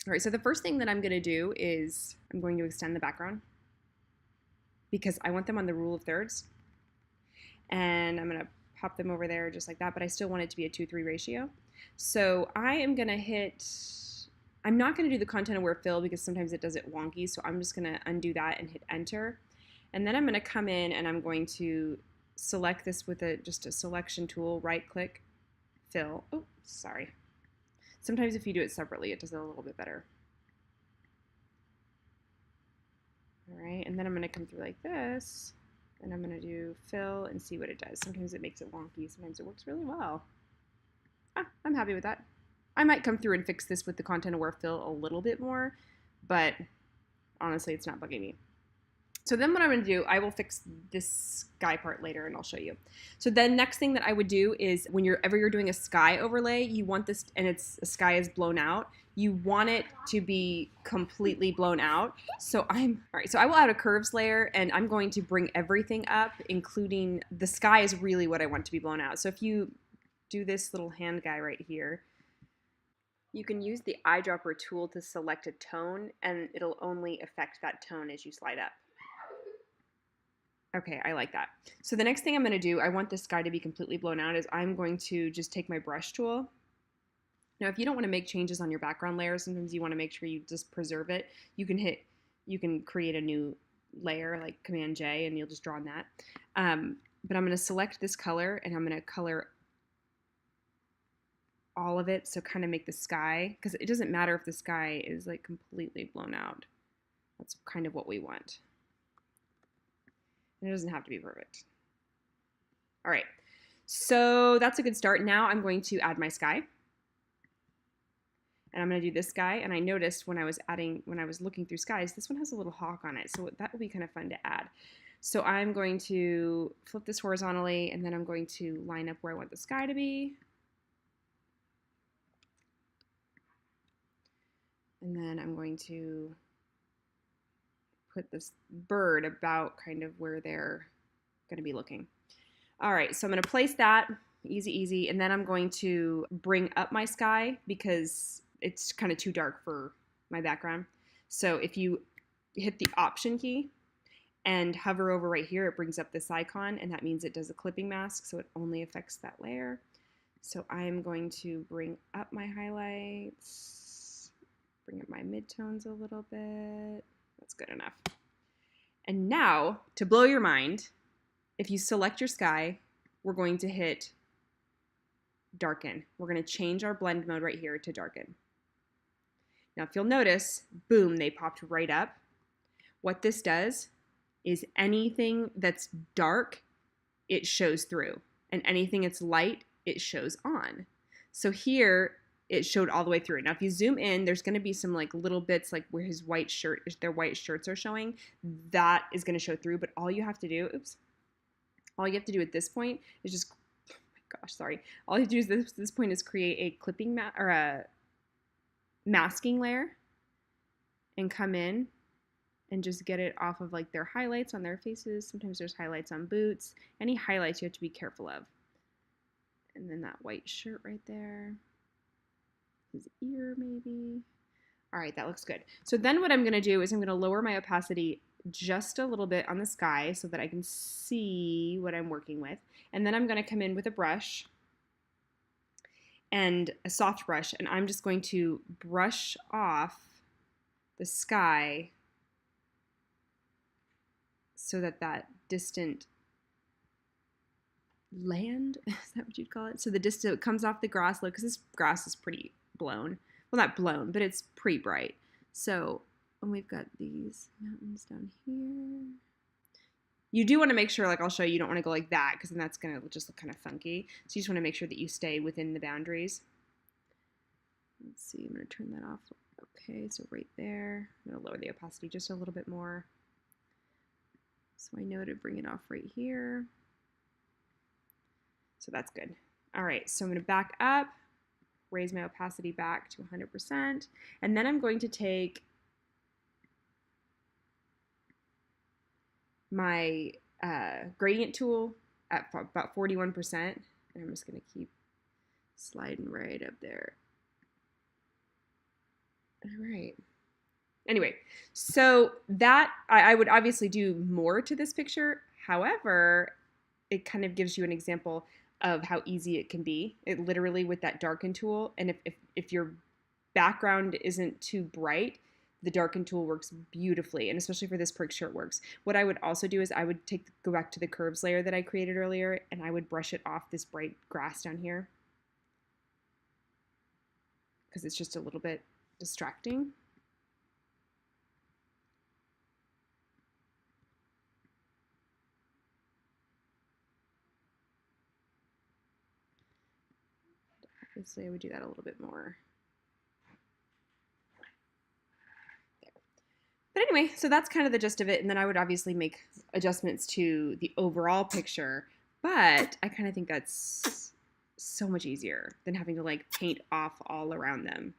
All right, so the first thing that I'm going to do is I'm going to extend the background because I want them on the rule of thirds. And I'm going to pop them over there just like that, but I still want it to be a 2-3 ratio. So I am going to I'm not going to do the content aware fill because sometimes it does it wonky, so I'm just going to undo that and hit enter. And then I'm going to come in and I'm going to select this with just a selection tool, right click, fill. Oh, sorry. Sometimes if you do it separately, it does it a little bit better. All right, and then I'm going to come through like this, and I'm going to do fill and see what it does. Sometimes it makes it wonky, sometimes it works really well. I'm happy with that. I might come through and fix this with the content aware fill a little bit more, but honestly, it's not bugging me. So then what I'm going to do, I will fix this sky part later and I'll show you. So then next thing that I would do is whenever you're doing a sky overlay, you want this, and the sky is blown out, you want it to be completely blown out. So all right, so I will add a curves layer and I'm going to bring everything up, including the sky is really what I want to be blown out. So if you do this little hand guy right here, you can use the eyedropper tool to select a tone and it'll only affect that tone as you slide up. Okay, I like that. So the next thing I'm going to do, I want this sky to be completely blown out, is I'm going to just take my brush tool. Now, if you don't want to make changes on your background layer, sometimes you want to make sure you just preserve it. You can create a new layer like Command J and you'll just draw on that. But I'm going to select this color and I'm going to color all of it, so kind of make the sky, because it doesn't matter if the sky is like completely blown out. That's kind of what we want. And it doesn't have to be perfect. All right, so that's a good start. Now I'm going to add my sky. And I'm going to do this sky, and I noticed when I was looking through skies, this one has a little hawk on it, so that will be kind of fun to add. So I'm going to flip this horizontally, and then I'm going to line up where I want the sky to be. And then I'm going to put this bird about kind of where they're going to be looking. All right, so I'm going to place that, easy, easy, and then I'm going to bring up my sky because it's kind of too dark for my background. So if you hit the Option key and hover over right here, it brings up this icon, and that means it does a clipping mask, so it only affects that layer. So I'm going to bring up my highlights, bring up my midtones a little bit. That's good enough. And now, to blow your mind, if you select your sky, we're going to hit darken. We're going to change our blend mode right here to darken. Now, if you'll notice, boom, they popped right up. What this does is anything that's dark, it shows through. And anything that's light, it shows on. So here, it showed all the way through. Now, if you zoom in, there's going to be some like little bits like where their white shirts are showing. That is going to show through, but all you have to do, all you have to do at this point is just, oh my gosh, sorry. All you have to do is this point is create a clipping or a masking layer and come in and just get it off of like their highlights on their faces. Sometimes there's highlights on boots. Any highlights you have to be careful of. And then that white shirt right there. His ear maybe. All right, that looks good. So then what I'm going to do is I'm going to lower my opacity just a little bit on the sky so that I can see what I'm working with. And then I'm going to come in with a brush and a soft brush, and I'm just going to brush off the sky so that that distant land, is that what you'd call it? So the distant, it comes off the grass, because this grass is pretty blown. Well, not blown, but it's pretty bright. So, and we've got these mountains down here. You do want to make sure, like I'll show you, you don't want to go like that, because then that's going to just look kind of funky. So you just want to make sure that you stay within the boundaries. Let's see, I'm going to turn that off. Okay, so right there. I'm going to lower the opacity just a little bit more. So I know to bring it off right here. So that's good. All right, so I'm going to back up, raise my opacity back to 100%, and then I'm going to take my gradient tool at about 41%, and I'm just going to keep sliding right up there. All right. Anyway, so that I would obviously do more to this picture. However, it kind of gives you an example of how easy it can be. It literally with that darken tool. And if your background isn't too bright, the darken tool works beautifully. And especially for this picture, it works. What I would also do is I would go back to the curves layer that I created earlier, and I would brush it off this bright grass down here because it's just a little bit distracting. Obviously, I would do that a little bit more. There. But anyway, so that's kind of the gist of it. And then I would obviously make adjustments to the overall picture. But I kind of think that's so much easier than having to like paint off all around them.